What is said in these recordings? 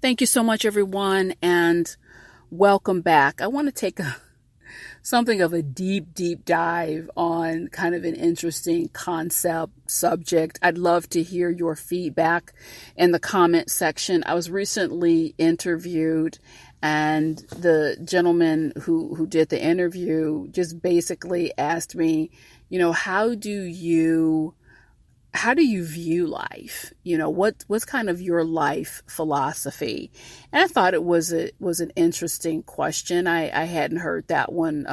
Thank you so much, everyone, and welcome back. I want to take something of a deep dive on kind of an interesting concept subject. I'd love to hear your feedback in the comment section. I was recently interviewed, and the gentleman who did the interview just basically asked me, how do you view life? What's kind of your life philosophy? And I thought it was an interesting question. I hadn't heard that one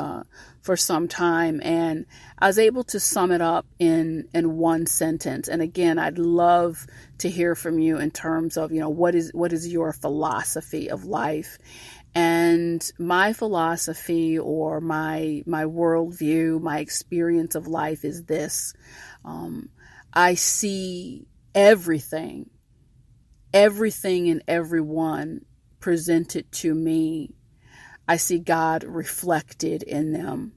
for some time, and I was able to sum it up in one sentence. And again, I'd love to hear from you in terms of what is your philosophy of life. And my philosophy, or my worldview, my experience of life is this. I see everything and everyone presented to me. I see God reflected in them.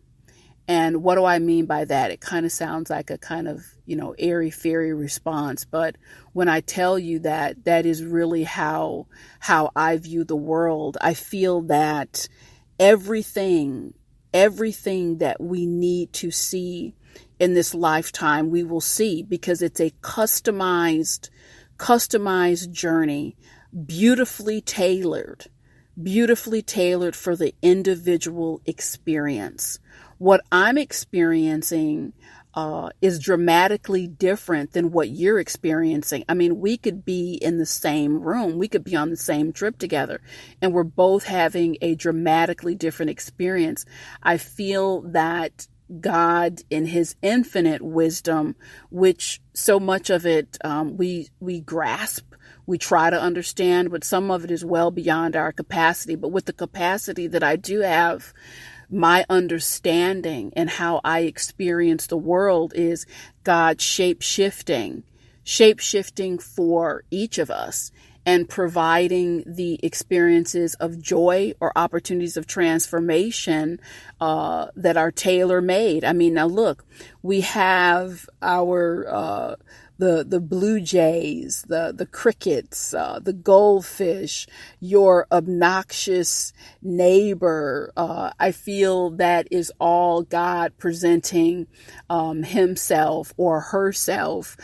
And what do I mean by that? It kind of sounds like a kind of, airy-fairy response. But when I tell you that is really how I view the world. I feel that everything that we need to see in this lifetime, we will see, because it's a customized journey, beautifully tailored for the individual experience. What I'm experiencing is dramatically different than what you're experiencing. I mean, we could be in the same room, we could be on the same trip together, and we're both having a dramatically different experience. I feel that God, in his infinite wisdom, which so much of it we grasp, we try to understand, but some of it is well beyond our capacity. But with the capacity that I do have, my understanding and how I experience the world is God shape-shifting for each of us, and providing the experiences of joy or opportunities of transformation that are tailor-made. I mean, now look, we have our the blue jays, the crickets, the goldfish, your obnoxious neighbor. I feel that is all God presenting himself or herself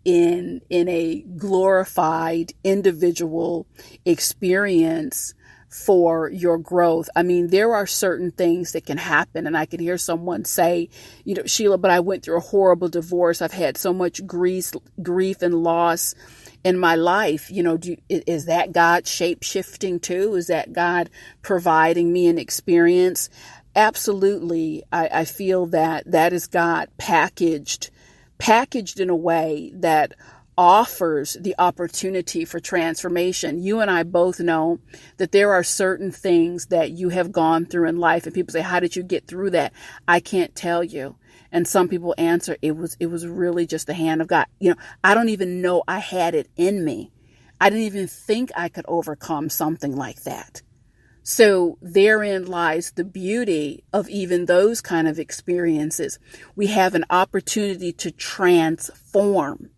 in a glorified individual experience for your growth. I mean, there are certain things that can happen, and I can hear someone say, Sheila, but I went through a horrible divorce. I've had so much grief and loss in my life. Is that God shape-shifting too? Is that God providing me an experience? Absolutely. I feel that is God packaged in a way that offers the opportunity for transformation. You and I both know that there are certain things that you have gone through in life, and people say, how did you get through that? I can't tell you. And some people answer, it was really just the hand of God. I don't even know I had it in me. I didn't even think I could overcome something like that. So therein lies the beauty of even those kind of experiences. We have an opportunity to transform.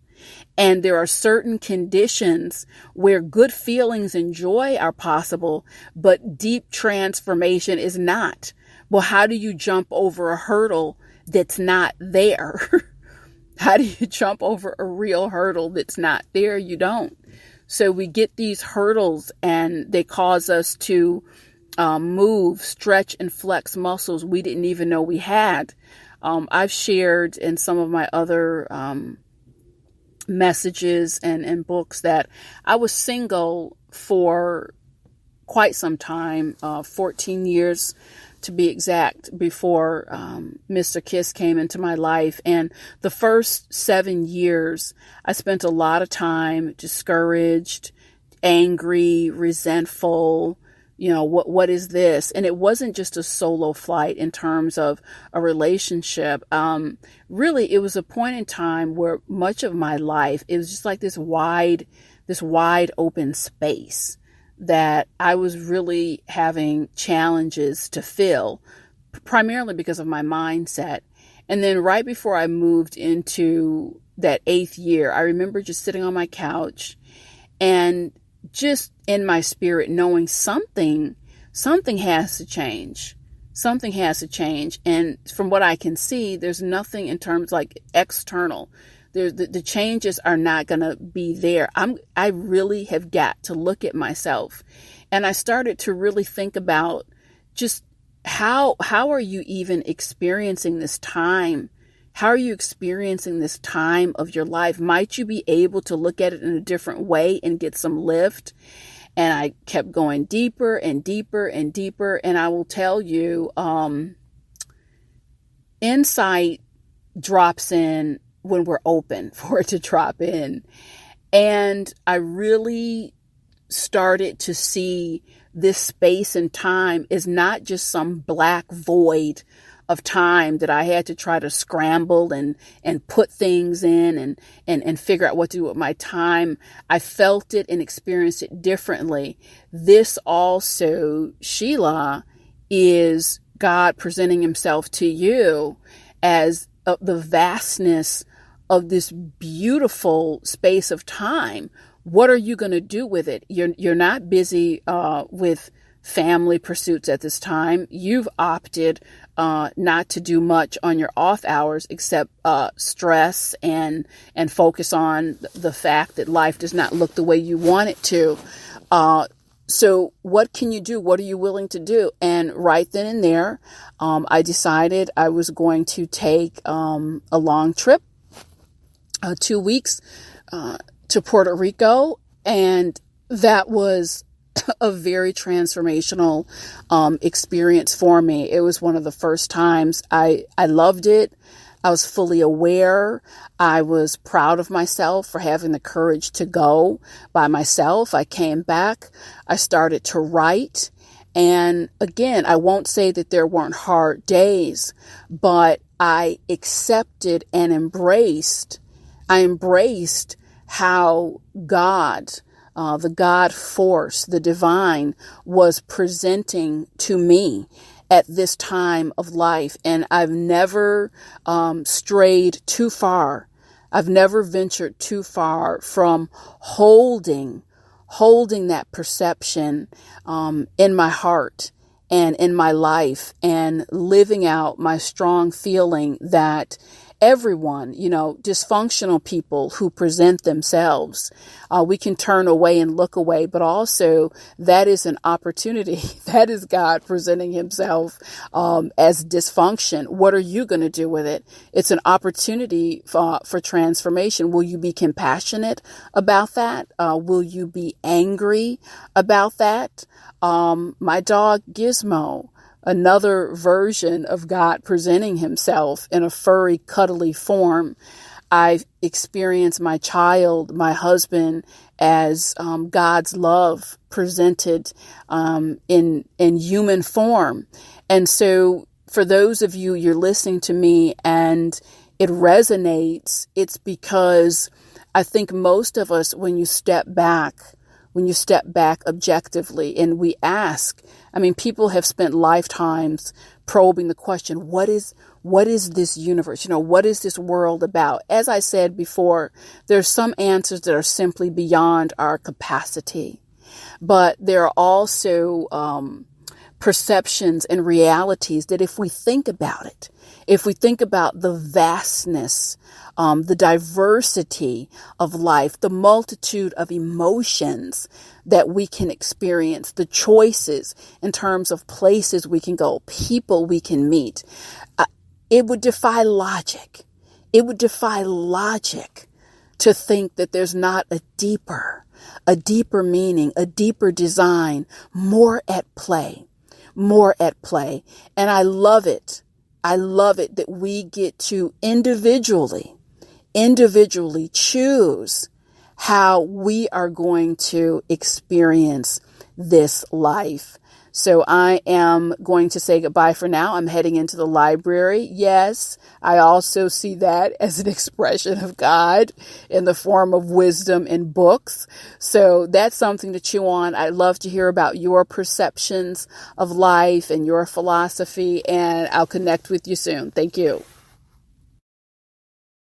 And there are certain conditions where good feelings and joy are possible, but deep transformation is not. Well, how do you jump over a hurdle that's not there? How do you jump over a real hurdle that's not there? You don't. So we get these hurdles, and they cause us to move, stretch, and flex muscles we didn't even know we had. I've shared in some of my other messages and books that I was single for quite some time, 14 years to be exact, before Mr. Kiss came into my life. And the first 7 years, I spent a lot of time discouraged, angry, resentful. What is this? And it wasn't just a solo flight in terms of a relationship. Really, it was a point in time where much of my life, it was just like this wide open space that I was really having challenges to fill, primarily because of my mindset. And then right before I moved into that 8th year, I remember just sitting on my couch, and just in my spirit knowing something has to change. Something has to change. And from what I can see, there's nothing in terms like external. The changes are not going to be there. I really have got to look at myself. And I started to really think about just how are you even experiencing this time? How are you experiencing this time of your life? Might you be able to look at it in a different way and get some lift? And I kept going deeper and deeper and deeper. And I will tell you, insight drops in when we're open for it to drop in. And I really started to see this space and time is not just some black void of time that I had to try to scramble and put things in and figure out what to do with my time. I felt it and experienced it differently. This also, Sheila, is God presenting himself to you as the vastness of this beautiful space of time. What are you going to do with it? You're not busy with family pursuits at this time. You've opted not to do much on your off hours except stress and focus on the fact that life does not look the way you want it to. So what can you do? What are you willing to do? And right then and there, I decided I was going to take a long trip, 2 weeks to Puerto Rico. And that was a very transformational experience for me. It was one of the first times I loved it. I was fully aware. I was proud of myself for having the courage to go by myself. I came back. I started to write. And again, I won't say that there weren't hard days, but I accepted and embraced how God, the God force, the divine, was presenting to me at this time of life. And I've never strayed too far. I've never ventured too far from holding that perception in my heart and in my life, and living out my strong feeling that everyone, dysfunctional people who present themselves, we can turn away and look away, but also that is an opportunity. That is God presenting himself as dysfunction. What are you going to do with it? It's an opportunity for transformation. Will you be compassionate about that? Will you be angry about that? My dog Gizmo, another version of God presenting himself in a furry, cuddly form. I've experienced my child, my husband, as God's love presented in human form. And so for those of you, you're listening to me and it resonates, it's because I think most of us, when you step back objectively and we ask, people have spent lifetimes probing the question, what is this universe? What is this world about? As I said before, there's some answers that are simply beyond our capacity, but there are also perceptions and realities that if we think about it, if we think about the vastness, the diversity of life, the multitude of emotions that we can experience, the choices in terms of places we can go, people we can meet, it would defy logic. It would defy logic to think that there's not a deeper meaning, a deeper design, more at play. And I love it. I love it that we get to individually choose how we are going to experience this life. So I am going to say goodbye for now. I'm heading into the library. Yes, I also see that as an expression of God in the form of wisdom in books. So that's something to chew on. I'd love to hear about your perceptions of life and your philosophy, and I'll connect with you soon. Thank you.